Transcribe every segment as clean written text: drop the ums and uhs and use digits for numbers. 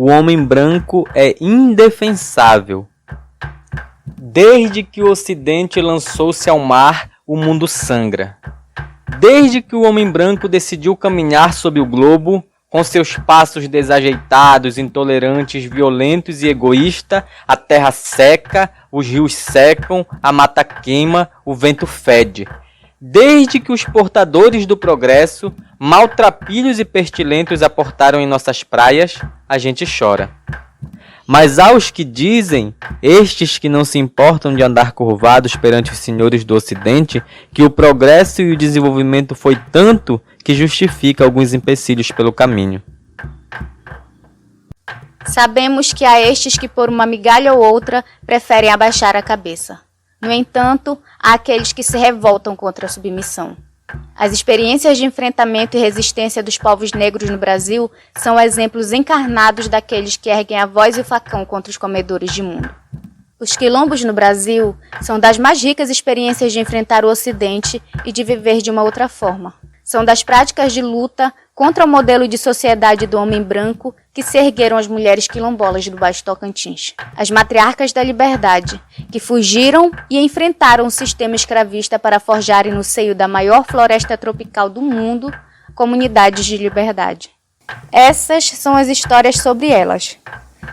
o homem branco é indefensável. Desde que o Ocidente lançou-se ao mar, o mundo sangra. Desde que o homem branco decidiu caminhar sobre o globo, com seus passos desajeitados, intolerantes, violentos e egoístas, a terra seca, os rios secam, a mata queima, o vento fede. Desde que os portadores do progresso, maltrapilhos e pestilentos aportaram em nossas praias, a gente chora. Mas aos que dizem, estes que não se importam de andar curvados perante os senhores do Ocidente, que o progresso e o desenvolvimento foi tanto que justifica alguns empecilhos pelo caminho. Sabemos que há estes que por uma migalha ou outra preferem abaixar a cabeça. No entanto, há aqueles que se revoltam contra a submissão. As experiências de enfrentamento e resistência dos povos negros no Brasil são exemplos encarnados daqueles que erguem a voz e o facão contra os comedores de mundo. Os quilombos no Brasil são das mais ricas experiências de enfrentar o Ocidente e de viver de uma outra forma. São das práticas de luta contra o modelo de sociedade do homem branco que se ergueram as mulheres quilombolas do Baixo Tocantins. As matriarcas da liberdade, que fugiram e enfrentaram o sistema escravista para forjarem no seio da maior floresta tropical do mundo, comunidades de liberdade. Essas são as histórias sobre elas.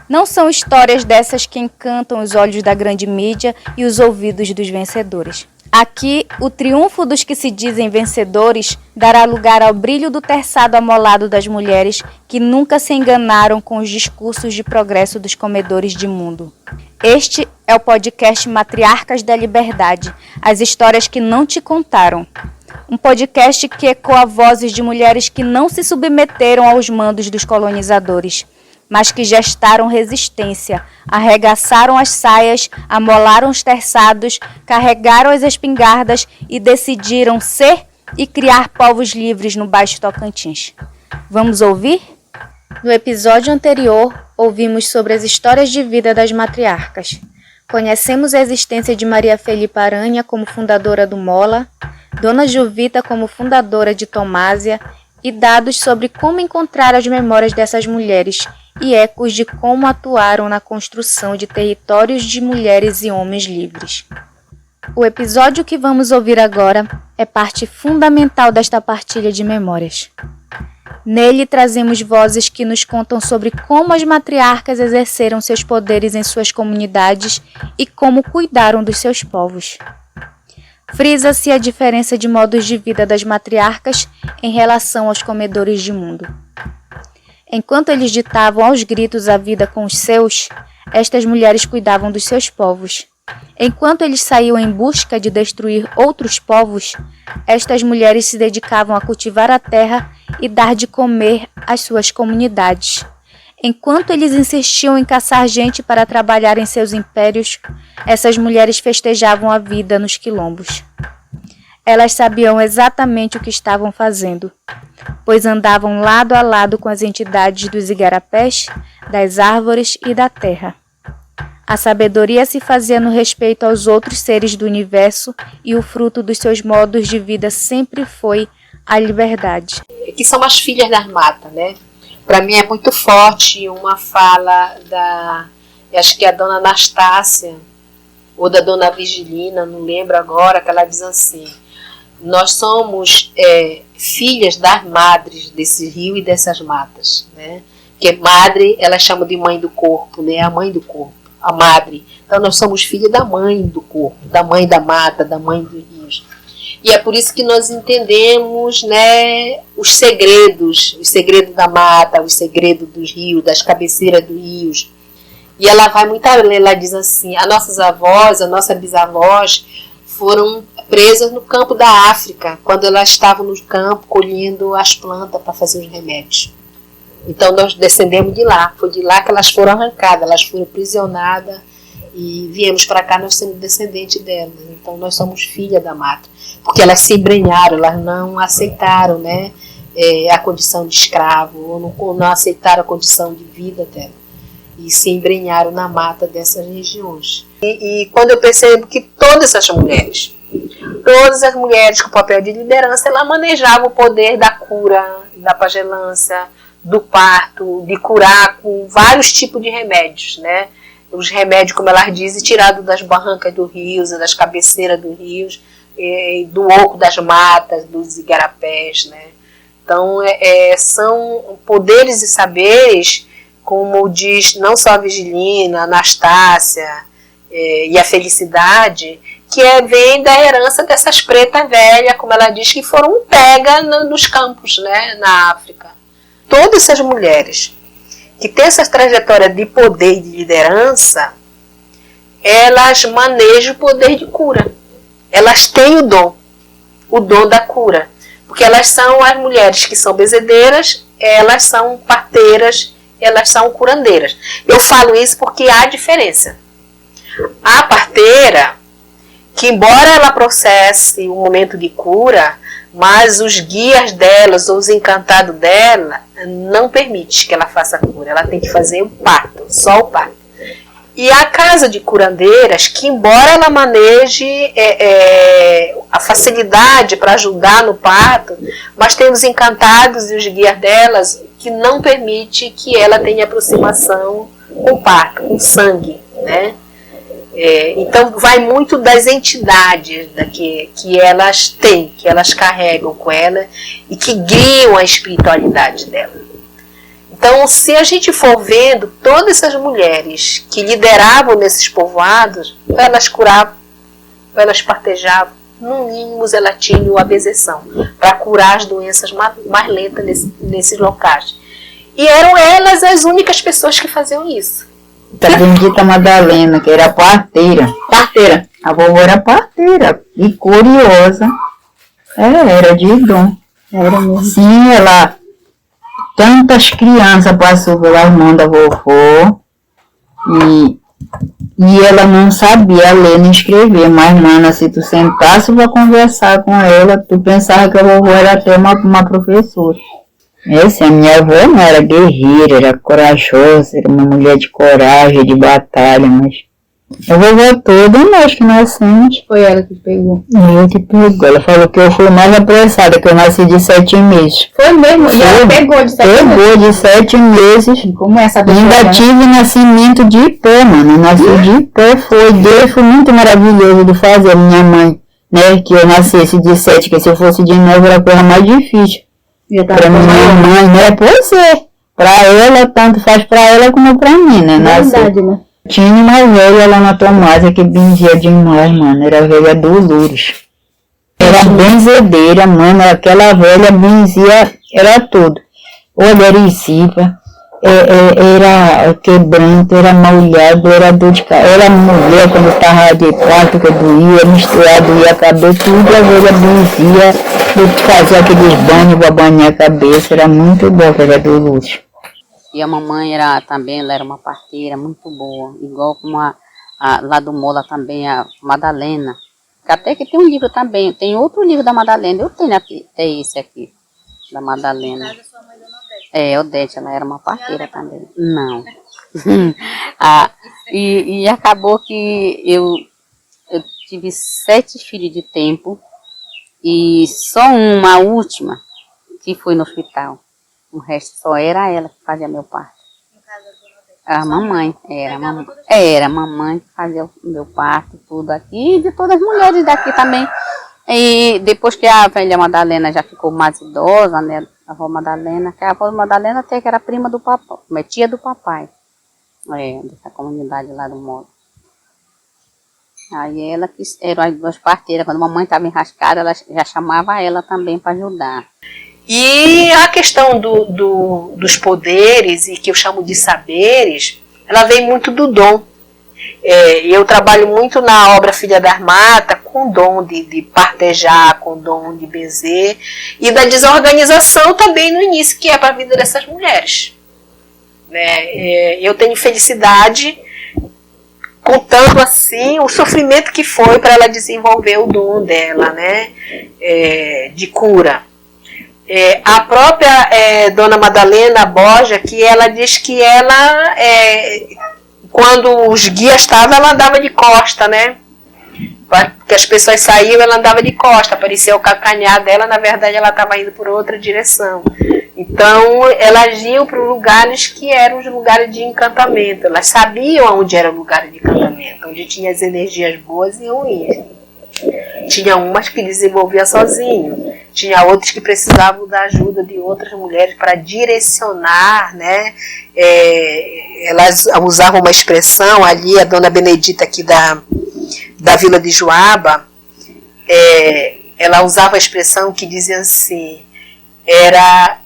Não são histórias dessas que encantam os olhos da grande mídia e os ouvidos dos vencedores. Aqui, o triunfo dos que se dizem vencedores dará lugar ao brilho do terçado amolado das mulheres que nunca se enganaram com os discursos de progresso dos comedores de mundo. Este é o podcast Matriarcas da Liberdade, as histórias que não te contaram. Um podcast que ecoa vozes de mulheres que não se submeteram aos mandos dos colonizadores, mas que gestaram resistência, arregaçaram as saias, amolaram os terçados, carregaram as espingardas e decidiram ser e criar povos livres no Baixo Tocantins. Vamos ouvir? No episódio anterior, ouvimos sobre as histórias de vida das matriarcas. Conhecemos a existência de Maria Felipa Aranha como fundadora do Mola, Dona Juvita como fundadora de Tomásia e dados sobre como encontrar as memórias dessas mulheres e ecos de como atuaram na construção de territórios de mulheres e homens livres. O episódio que vamos ouvir agora é parte fundamental desta partilha de memórias. Nele trazemos vozes que nos contam sobre como as matriarcas exerceram seus poderes em suas comunidades e como cuidaram dos seus povos. Frisa-se a diferença de modos de vida das matriarcas em relação aos comedores de mundo. Enquanto eles ditavam aos gritos a vida com os seus, estas mulheres cuidavam dos seus povos. Enquanto eles saíam em busca de destruir outros povos, estas mulheres se dedicavam a cultivar a terra e dar de comer às suas comunidades. Enquanto eles insistiam em caçar gente para trabalhar em seus impérios, essas mulheres festejavam a vida nos quilombos. Elas sabiam exatamente o que estavam fazendo, pois andavam lado a lado com as entidades dos igarapés, das árvores e da terra. A sabedoria se fazia no respeito aos outros seres do universo e o fruto dos seus modos de vida sempre foi a liberdade. Que são as filhas das matas, né? Para mim é muito forte uma fala acho que é a dona Anastácia, ou da dona Vigilina, não lembro agora, que ela diz assim: nós somos filhas das madres desse rio e dessas matas, né? Que madre, ela chama de mãe do corpo, né? A mãe do corpo, a madre. Então nós somos filhas da mãe do corpo, da mãe da mata, da mãe dos rios. E é por isso que nós entendemos, né, os segredos da mata, os segredos dos rios, das cabeceiras dos rios. E ela vai muito além, ela diz assim: as nossas avós, as nossas bisavós foram presas no campo da África, quando elas estavam no campo colhendo as plantas para fazer os remédios. Então nós descendemos de lá, foi de lá que elas foram arrancadas, elas foram aprisionadas e viemos para cá nós sendo descendentes delas. Então nós somos filhas da mata, porque elas se embrenharam, elas não aceitaram, né, a condição de escravo, ou não aceitaram a condição de vida dela, e se embrenharam na mata dessas regiões. E quando eu percebo que todas as mulheres com papel de liderança, ela manejava o poder da cura, da pagelância, do parto, de curar com vários tipos de remédios, né? Os remédios, como elas dizem, tirados das barrancas do rio, das cabeceiras do rio, do oco das matas, dos igarapés, né? Então, são poderes e saberes, como diz não só a Vigilina, a Anastácia e a Felicidade, que vem da herança dessas pretas velhas, como ela diz, que foram pegas nos campos, né, na África. Todas essas mulheres que têm essa trajetória de poder e de liderança, elas manejam o poder de cura. Elas têm o dom da cura. Porque elas são as mulheres que são bezedeiras, elas são parteiras, elas são curandeiras. Eu falo isso porque há diferença. A parteira, que embora ela processe um momento de cura, mas os guias delas ou os encantados dela não permitem que ela faça a cura. Ela tem que fazer o parto, só o parto. E a casa de curandeiras, que embora ela maneje a facilidade para ajudar no parto, mas tem os encantados e os guias delas que não permite que ela tenha aproximação com o parto, com o sangue, né? Então vai muito das entidades que elas têm, que elas carregam com ela e que guiam a espiritualidade dela. Então, se a gente for vendo todas essas mulheres que lideravam nesses povoados, ou elas curavam, ou elas partejavam, no mínimo elas tinham a benzeção para curar as doenças mais lentas nesses locais. E eram elas as únicas pessoas que faziam isso. A bendita Madalena, que era parteira. Parteira. A vovó era parteira. E curiosa. Era de dom. Era mesmo. Sim, ela... Tantas crianças passou pelas mãos da vovó. E ela não sabia ler nem escrever. Mas, mana, se tu sentasse para conversar com ela, tu pensava que a vovó era até uma professora. A minha avó não era guerreira, era corajosa, era uma mulher de coragem, de batalha, mas a vovó toda, nós que nascemos. Foi ela que pegou. Eu que pegou. Ela falou que eu fui mais apressada, que eu nasci de 7 meses. Foi mesmo? E ela pegou de 7 meses? Pegou de 7 meses. Como é essa pessoa? Ainda tive nascimento de pé, mano. Nasci de pé, foi muito maravilhoso de fazer, minha mãe, né? Que eu nascesse de 7, que se eu fosse de 9 era a coisa mais difícil. Pra minha mãe, né? Pois é. Pra ela, tanto faz pra ela como pra mim, né? Verdade, né? Tinha uma velha lá na Tomásia que benzia demais, mano. Era a velha do Lourdes. Era benzedeira, mano. Aquela velha benzia, era tudo. Olha, era Isipa, era quebranto, era molhado, era dor de cabeça. Era mulher quando tava de parto, que doía, misturado, doía a cabeça, tudo a velha benzia. Fazia aqueles banhos para banhar a cabeça, era muito bom, velha do Lúcio. E a mamãe ela era uma parteira muito boa, igual como lá do Mola também, a Madalena. Até que tem um livro também, tem outro livro da Madalena, eu tenho aqui, esse aqui, da Madalena. Odete, ela era uma parteira também. Não. E acabou que eu tive 7 filhos de tempo, e só uma última que foi no hospital. O resto só era ela que fazia meu parto. A mamãe, era a mamãe que fazia o meu parto, tudo aqui, e de todas as mulheres daqui também. E depois que a velha Madalena já ficou mais idosa, né, a avó Madalena, que a avó Madalena até que era prima do papai, tia do papai, dessa comunidade lá do Moro. Aí ela que eram as 2 parteiras, quando a mamãe estava enrascada, ela já chamava ela também para ajudar. E a questão dos poderes, e que eu chamo de saberes, ela vem muito do dom. Eu trabalho muito na obra Filha das Matas, com dom de partejar, com dom de benzer, e da desorganização também no início, que é para a vida dessas mulheres. Eu tenho felicidade, contando assim o sofrimento que foi para ela desenvolver o dom dela, né, de cura. A própria Dona Madalena Borja, que ela diz que ela, quando os guias estavam, ela andava de costa, né? Porque as pessoas saíam, ela andava de costa, aparecia o calcanhar dela, na verdade ela estava indo por outra direção. Então, elas iam para lugares que eram os lugares de encantamento. Elas sabiam onde era o lugar de encantamento, onde tinha as energias boas e ruins. Tinha umas que desenvolvia sozinho, tinha outras que precisavam da ajuda de outras mulheres para direcionar, né? Elas usavam uma expressão ali, a dona Benedita aqui da Vila de Joaba, ela usava a expressão que dizia assim, era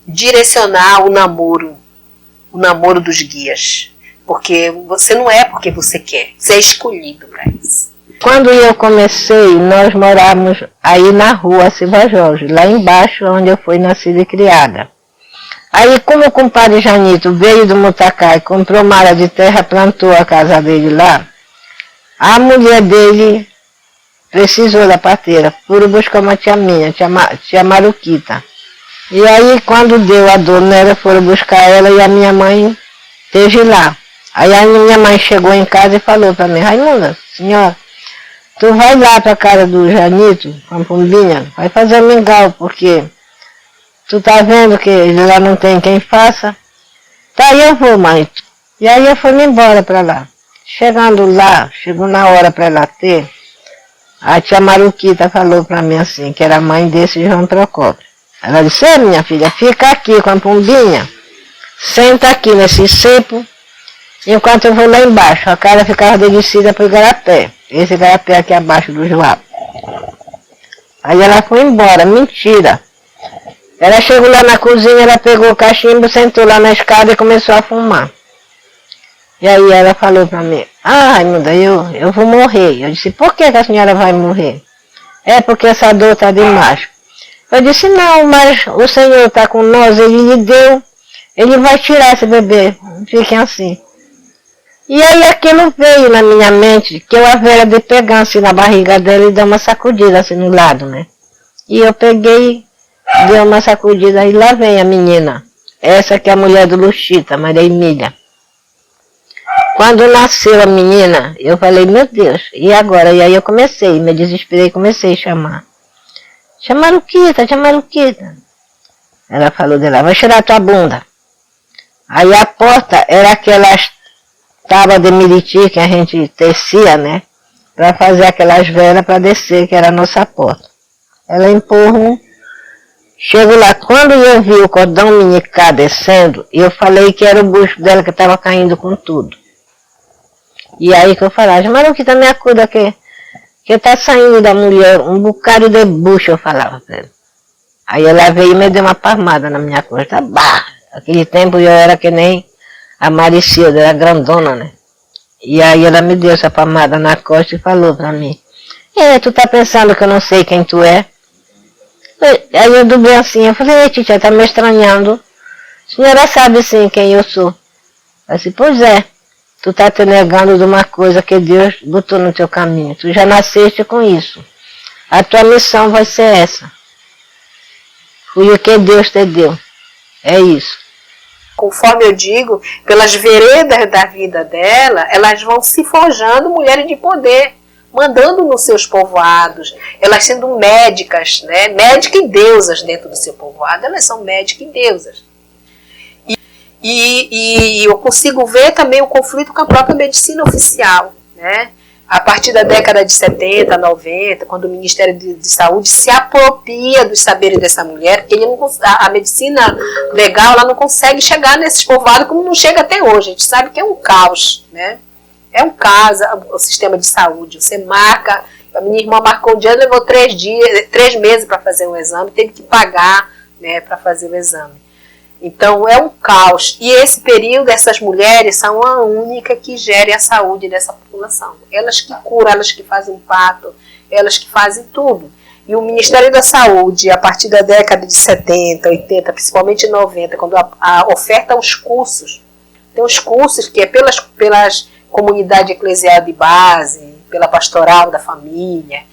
direcionar o namoro dos guias, porque você não é porque você quer, você é escolhido para isso. Quando eu comecei, nós morávamos aí na rua Silva Jorge, lá embaixo onde eu fui nascida e criada. Aí, como o compadre Janito veio do Mutacá e comprou uma área de terra, plantou a casa dele lá, a mulher dele precisou da parteira, foram buscar uma tia minha, tia Maruquita. E aí, quando deu a dor nela, foram buscar ela e a minha mãe esteve lá. Aí a minha mãe chegou em casa e falou para mim, Raimunda, senhora, tu vai lá para a casa do Janito, com a pombinha, vai fazer mingau, porque tu tá vendo que lá não tem quem faça. Tá, aí eu vou, mãe. E aí eu fui embora para lá. Chegando lá, chegou na hora para ela ter, a tia Maruquita falou para mim assim, que era a mãe desse João Procópio. Ela disse, minha filha, fica aqui com a pombinha, senta aqui nesse cepo, enquanto eu vou lá embaixo. A cara ficava descida para o igarapé, esse igarapé aqui abaixo do Joab. Aí ela foi embora, mentira. Ela chegou lá na cozinha, ela pegou o cachimbo, sentou lá na escada e começou a fumar. E aí ela falou para mim, Raimunda, eu vou morrer. Eu disse, por que a senhora vai morrer? É porque essa dor está demais. Eu disse, não, mas o Senhor está com nós, Ele lhe deu, Ele vai tirar esse bebê, fiquem assim. E aí aquilo veio na minha mente, que eu haveria de pegar assim na barriga dela e dar uma sacudida assim no lado, né? E eu peguei, dei uma sacudida e lá vem a menina. Essa que é a mulher do Luchita, Maria Emília. Quando nasceu a menina, eu falei, meu Deus, e agora? E aí eu comecei, me desesperei e comecei a chamar. Tia Maruquita. Ela falou dela, vai tirar tua bunda. Aí a porta era aquelas tábuas de miriti que a gente tecia, né? Para fazer aquelas velas para descer, que era a nossa porta. Ela empurrou. Chego lá, quando eu vi o cordão minicar descendo, eu falei que era o bucho dela que estava caindo com tudo. E aí que eu falava, Maruquita, me acuda que tá saindo da mulher um bocado de bucho, eu falava pra ela. Aí ela veio e me deu uma palmada na minha costa. Bah! Aquele tempo eu era que nem a Maricilda, era grandona, né? E aí ela me deu essa palmada na costa e falou pra mim, tu tá pensando que eu não sei quem tu é? Aí eu dublei assim, eu falei, titia, tá me estranhando. A senhora sabe sim quem eu sou. Eu disse, pois é. Tu tá te negando de uma coisa que Deus botou no teu caminho. Tu já nasceste com isso. A tua missão vai ser essa. Foi o que Deus te deu. É isso. Conforme eu digo, pelas veredas da vida dela, elas vão se forjando mulheres de poder, mandando nos seus povoados, elas sendo médicas, né? Médicas e deusas dentro do seu povoado, elas são médicas e deusas. E eu consigo ver também o conflito com a própria medicina oficial, né? A partir da década de 70, 90, quando o Ministério de Saúde se apropria dos saberes dessa mulher, porque a medicina legal ela não consegue chegar nesses povoados como não chega até hoje. A gente sabe que é um caos, né? É um caos o sistema de saúde. Você marca, a minha irmã marcou um dia, levou 3 meses para fazer um exame, teve que pagar, né, para fazer o exame. Então é um caos. E esse período, essas mulheres são a única que gerem a saúde dessa população. Elas que curam, elas que fazem parto, elas que fazem tudo. E o Ministério da Saúde, a partir da década de 70, 80, principalmente 90, quando a oferta os cursos, tem os cursos que é pelas comunidade eclesial de base, pela pastoral da família,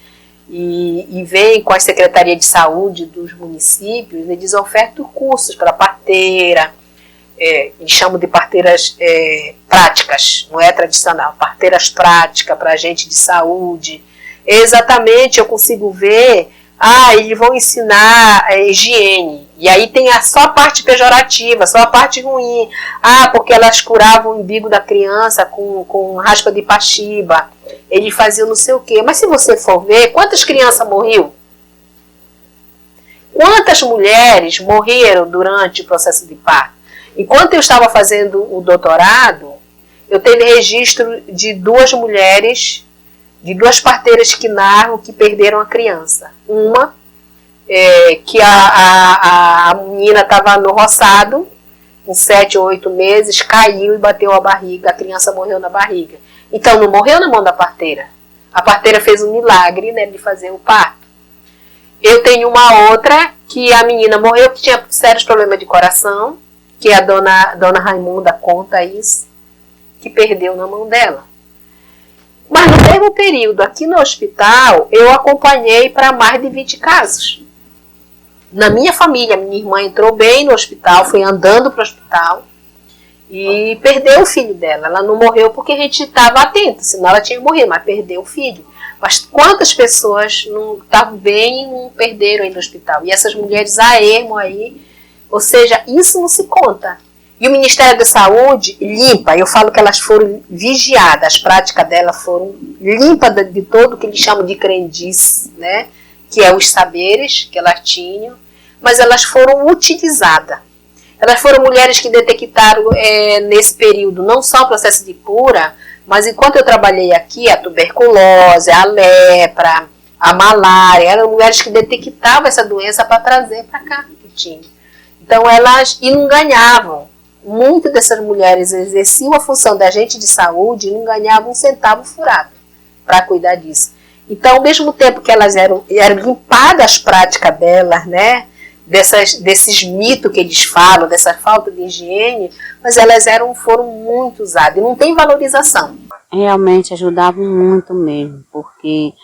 e vem com a Secretaria de Saúde dos municípios, eles ofertam cursos para parteira, eles chamam de parteiras práticas, não é tradicional, parteiras práticas para agente de saúde. Exatamente, eu consigo ver eles vão ensinar higiene. E aí tem só a parte pejorativa, só a parte ruim. Porque elas curavam o umbigo da criança com raspa de paxiba. Eles faziam não sei o quê. Mas se você for ver, quantas crianças morriam? Quantas mulheres morreram durante o processo de parto? Enquanto eu estava fazendo o doutorado, eu tenho registro de 2 mulheres, de 2 parteiras que narram que perderam a criança. Uma, que a menina estava no roçado, com 7 ou 8 meses, caiu e bateu a barriga, a criança morreu na barriga. Então não morreu na mão da parteira. A parteira fez um milagre, né, de fazer o parto. Eu tenho uma outra que a menina morreu, que tinha sérios problemas de coração, que a dona Raimunda conta isso, que perdeu na mão dela. Mas no mesmo período, aqui no hospital, eu acompanhei para mais de 20 casos. Na minha família, minha irmã entrou bem no hospital, foi andando para o hospital e perdeu o filho dela. Ela não morreu porque a gente estava atento, senão ela tinha morrido, mas perdeu o filho. Mas quantas pessoas não estavam bem e não perderam aí no hospital? E essas mulheres a ermo aí, ou seja, isso não se conta. E o Ministério da Saúde limpa, eu falo que elas foram vigiadas, as práticas delas foram limpas de todo o que eles chamam de crendice, né? Que é os saberes que elas tinham, mas elas foram utilizadas. Elas foram mulheres que detectaram nesse período não só o processo de cura, mas enquanto eu trabalhei aqui, a tuberculose, a lepra, a malária, eram mulheres que detectavam essa doença para trazer para cá, que tinha. Então elas não ganhavam. Muitas dessas mulheres exerciam a função da agente de saúde e não ganhavam um centavo furado para cuidar disso. Então, ao mesmo tempo que elas eram limpadas as práticas delas, né, desses mitos que eles falam, dessa falta de higiene, mas elas foram muito usadas e não tem valorização. Realmente ajudavam muito mesmo, porque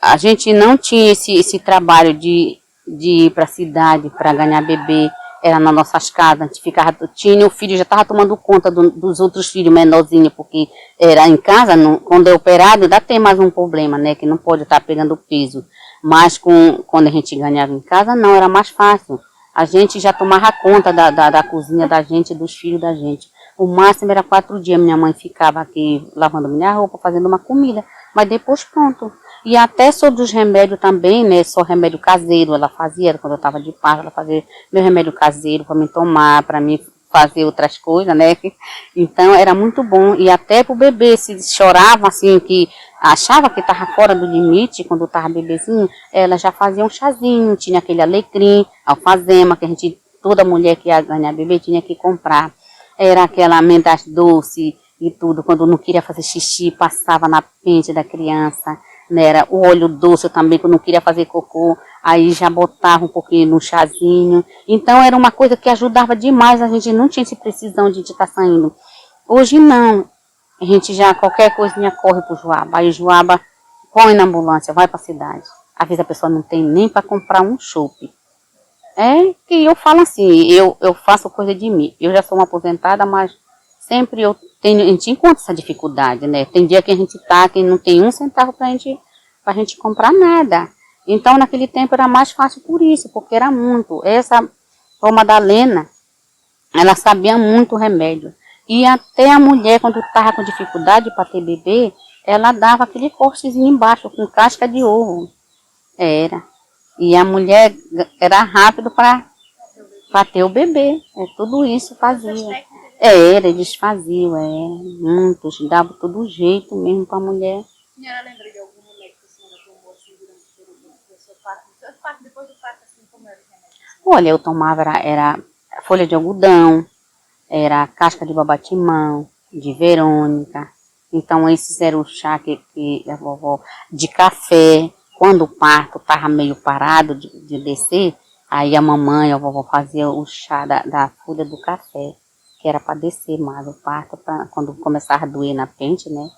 a gente não tinha esse trabalho de ir para a cidade para ganhar bebê. Era nas nossas casas, a gente ficava, tinha o filho, já estava tomando conta dos outros filhos menorzinhos, porque era em casa, quando é operado, ainda tem mais um problema, né, que não pode estar pegando peso. Mas quando a gente ganhava em casa, não, era mais fácil. A gente já tomava conta da cozinha da gente, dos filhos da gente. O máximo era 4 dias, minha mãe ficava aqui lavando minha roupa, fazendo uma comida, mas depois pronto. E até sobre os remédios também, né, só remédio caseiro ela fazia, quando eu estava de parto, ela fazia meu remédio caseiro para me tomar, para me fazer outras coisas, né, então era muito bom. E até para o bebê, se chorava assim, que achava que estava fora do limite, quando estava bebezinho, ela já fazia um chazinho, tinha aquele alecrim, alfazema, que toda mulher que ia ganhar bebê tinha que comprar. Era aquela amêndoas doce e tudo, quando não queria fazer xixi, passava na pente da criança. Né, era o óleo doce também, quando não queria fazer cocô, aí já botava um pouquinho no chazinho. Então era uma coisa que ajudava demais, a gente não tinha essa precisão de estar saindo. Hoje não, a gente já, qualquer coisinha corre pro Joaba, aí o Joaba põe na ambulância, vai para a cidade. Às vezes a pessoa não tem nem para comprar um chope. É que eu falo assim, eu faço coisa de mim, eu já sou uma aposentada, mas sempre a gente encontra essa dificuldade, né? Tem dia que a gente que não tem um centavo pra gente comprar nada. Então, naquele tempo era mais fácil por isso, porque era muito. Essa Madalena, ela sabia muito o remédio. E até a mulher, quando estava com dificuldade para ter bebê, ela dava aquele cortezinho embaixo, com casca de ovo. Era. E a mulher era rápido para ter o bebê. Tudo isso fazia. Eles faziam, muitos, davam todo jeito mesmo para a mulher. A senhora lembra de algum remédio que a senhora tomou assim durante o período do seu parto? Depois do parto, assim, como era o remédio? Olha, eu tomava, era folha de algodão, era casca de babatimão, de verônica. Então, esses eram o chá que a vovó, de café. Quando o parto estava meio parado de descer, aí a mamãe, a vovó fazia o chá da folha do café, que era para descer mais o parto, quando começava a doer na pente, né?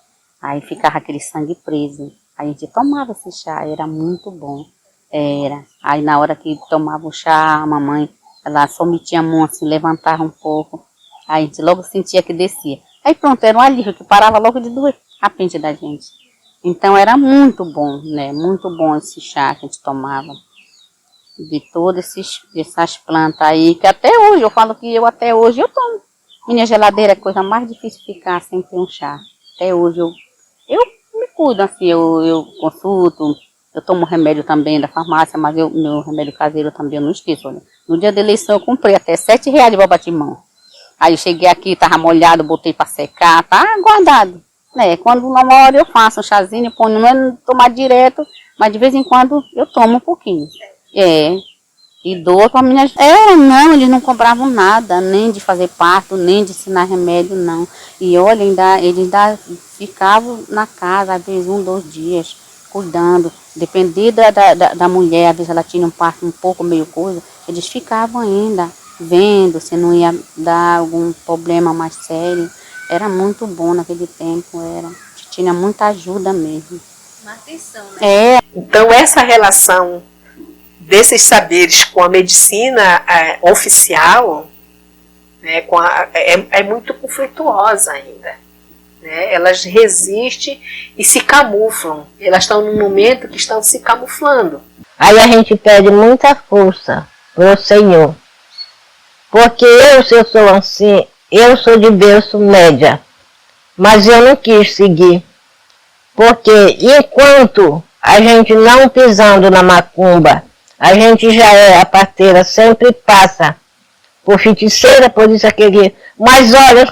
Aí ficava aquele sangue preso. Aí a gente tomava esse chá, era muito bom. Aí na hora que tomava o chá, a mamãe, ela só metia a mão assim, levantava um pouco. Aí a gente logo sentia que descia. Aí pronto, era um alívio que parava logo de doer a pente da gente. Então era muito bom, né? Muito bom esse chá que a gente tomava. De todas essas plantas aí, que até hoje, eu falo que até hoje eu tomo. Minha geladeira é a coisa mais difícil ficar sem ter um chá. Até hoje eu me cuido, assim, eu consulto, eu tomo remédio também da farmácia, mas meu remédio caseiro também eu não esqueço. Olha. No dia da eleição eu comprei até R$7 de babatimão. Aí eu cheguei aqui, tava molhado, botei para secar, tá guardado. Né? Quando na hora eu faço um chazinho, ponho, não é tomar direto, mas de vez em quando eu tomo um pouquinho. E dou para minhas... não, eles não cobravam nada, nem de fazer parto, nem de ensinar remédio, não. E olha, eles ainda ficavam na casa, às vezes 1, 2 dias, cuidando. Dependendo da mulher, às vezes ela tinha um parto um pouco, meio coisa, eles ficavam ainda vendo se não ia dar algum problema mais sério. Era muito bom naquele tempo, tinha muita ajuda mesmo. Uma atenção, né? Então essa relação desses saberes com a medicina oficial, né, é muito conflituosa ainda. Né? Elas resistem e se camuflam. Elas estão num momento que estão se camuflando. Aí a gente pede muita força pro Senhor. Porque se eu sou assim, eu sou de berço média. Mas eu não quis seguir. Porque enquanto a gente não pisando na macumba, a gente já a parteira sempre passa por feiticeira, por isso aquele... Mas olha,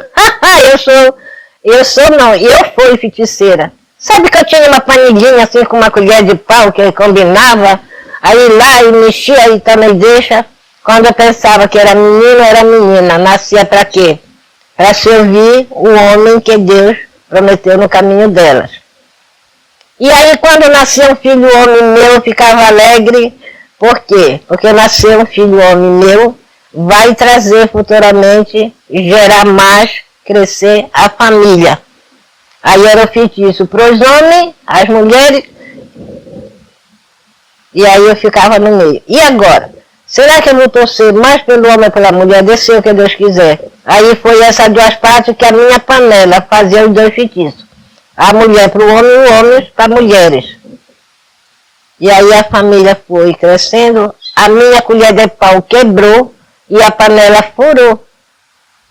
eu fui feiticeira. Sabe que eu tinha uma panilhinha assim com uma colher de pau que eu combinava, aí lá e mexia e também deixa. Quando eu pensava que era menina, nascia para quê? Para servir o homem que Deus prometeu no caminho delas. E aí quando nasceu um filho homem meu, eu ficava alegre. Por quê? Porque nasceu um filho homem meu, vai trazer futuramente, gerar mais, crescer a família. Aí era o feitiço para os homens, as mulheres, e aí eu ficava no meio. E agora? Será que eu vou torcer mais pelo homem ou pela mulher? Descer o que Deus quiser. Aí foi essas 2 partes que a minha panela fazia os 2 feitiços. A mulher para o homem e o homem para mulheres. E aí a família foi crescendo, a minha colher de pau quebrou e a panela furou.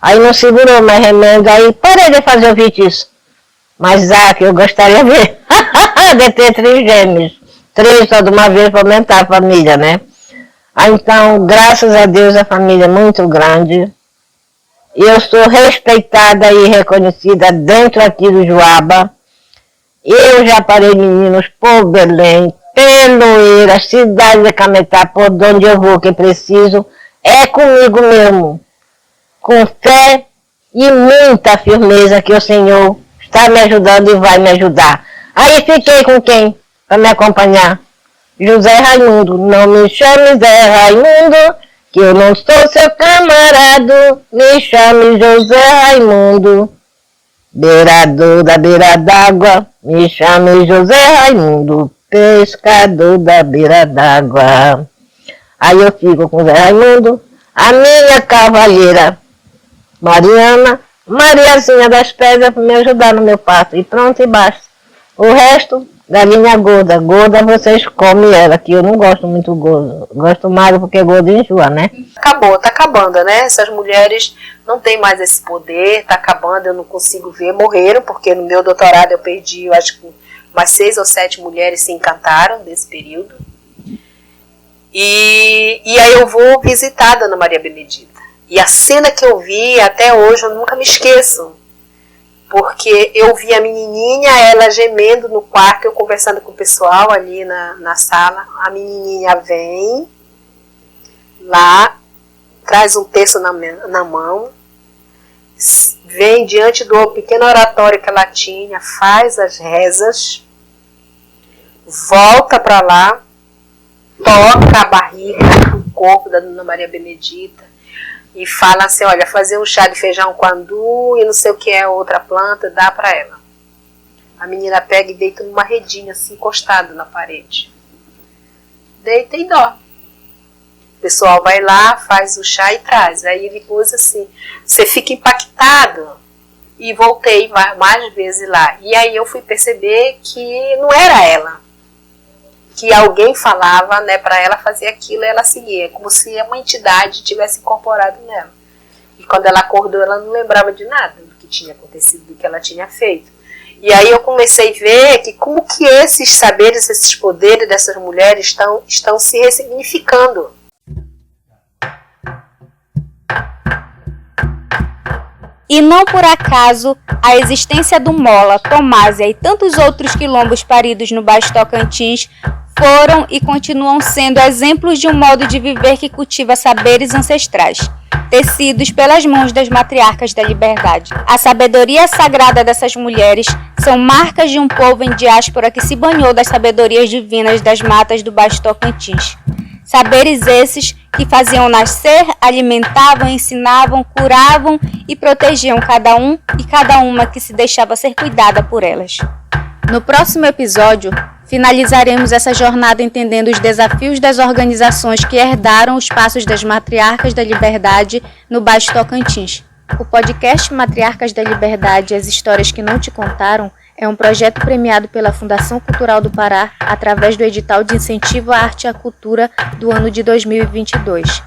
Aí não segurou mais remédio, aí parei de fazer o feitiço. Mas que eu gostaria de ver, de ter 3 gêmeos. 3 só de uma vez para aumentar a família, né? Então, graças a Deus, a família é muito grande. Eu sou respeitada e reconhecida dentro aqui do Joaba. Eu já parei meninos por Belém, Peloeira, cidade de Cametá, por onde eu vou, que preciso, é comigo mesmo. Com fé e muita firmeza que o Senhor está me ajudando e vai me ajudar. Aí fiquei com quem? Para me acompanhar? José Raimundo. Não me chame Zé Raimundo, que eu não sou seu camarada. Me chame José Raimundo, beirador da beira d'água. Me chame José Raimundo, pescador da beira d'água. Aí eu fico com Zé Raimundo, a minha cavalheira Mariana, Mariazinha das Pedras, para me ajudar no meu parto. E pronto, e basta. O resto, galinha gorda. Gorda vocês comem ela, que eu não gosto muito gordo. Gosto mais porque gordo enjoa, né? Acabou, tá acabando, né? Essas mulheres não têm mais esse poder, tá acabando, eu não consigo ver. Morreram, porque no meu doutorado eu perdi, eu acho que umas 6 ou 7 mulheres se encantaram desse período. E aí eu vou visitar a Dona Maria Benedita. E a cena que eu vi até hoje eu nunca me esqueço. Porque eu vi a menininha, ela gemendo no quarto, eu conversando com o pessoal ali na sala. A menininha vem lá, traz um terço na mão, vem diante do pequeno oratório que ela tinha, faz as rezas, volta para lá, toca a barriga, o corpo da Dona Maria Benedita, e fala assim, olha, fazer um chá de feijão com andu e não sei o que é outra planta, dá para ela. A menina pega e deita numa redinha assim, encostada na parede. Deita e dorme. O pessoal vai lá, faz o chá e traz. Aí depois assim, você fica impactado. e voltei mais vezes lá. E aí eu fui perceber que não era ela, que alguém falava, né, para ela fazer aquilo e ela seguia, como se uma entidade tivesse incorporado nela. E quando ela acordou, ela não lembrava de nada do que tinha acontecido, do que ela tinha feito. E aí eu comecei a ver que como que esses saberes, esses poderes dessas mulheres estão se ressignificando. E não por acaso, a existência do Mola, Tomásia e tantos outros quilombos paridos no Baixo Tocantins foram e continuam sendo exemplos de um modo de viver que cultiva saberes ancestrais, tecidos pelas mãos das matriarcas da liberdade. A sabedoria sagrada dessas mulheres são marcas de um povo em diáspora que se banhou das sabedorias divinas das matas do Baixo Tocantins. Saberes esses que faziam nascer, alimentavam, ensinavam, curavam e protegiam cada um e cada uma que se deixava ser cuidada por elas. No próximo episódio, finalizaremos essa jornada entendendo os desafios das organizações que herdaram os passos das matriarcas da liberdade no Baixo Tocantins. O podcast Matriarcas da Liberdade e as Histórias que Não Te Contaram é um projeto premiado pela Fundação Cultural do Pará através do edital de incentivo à arte e à cultura do ano de 2022.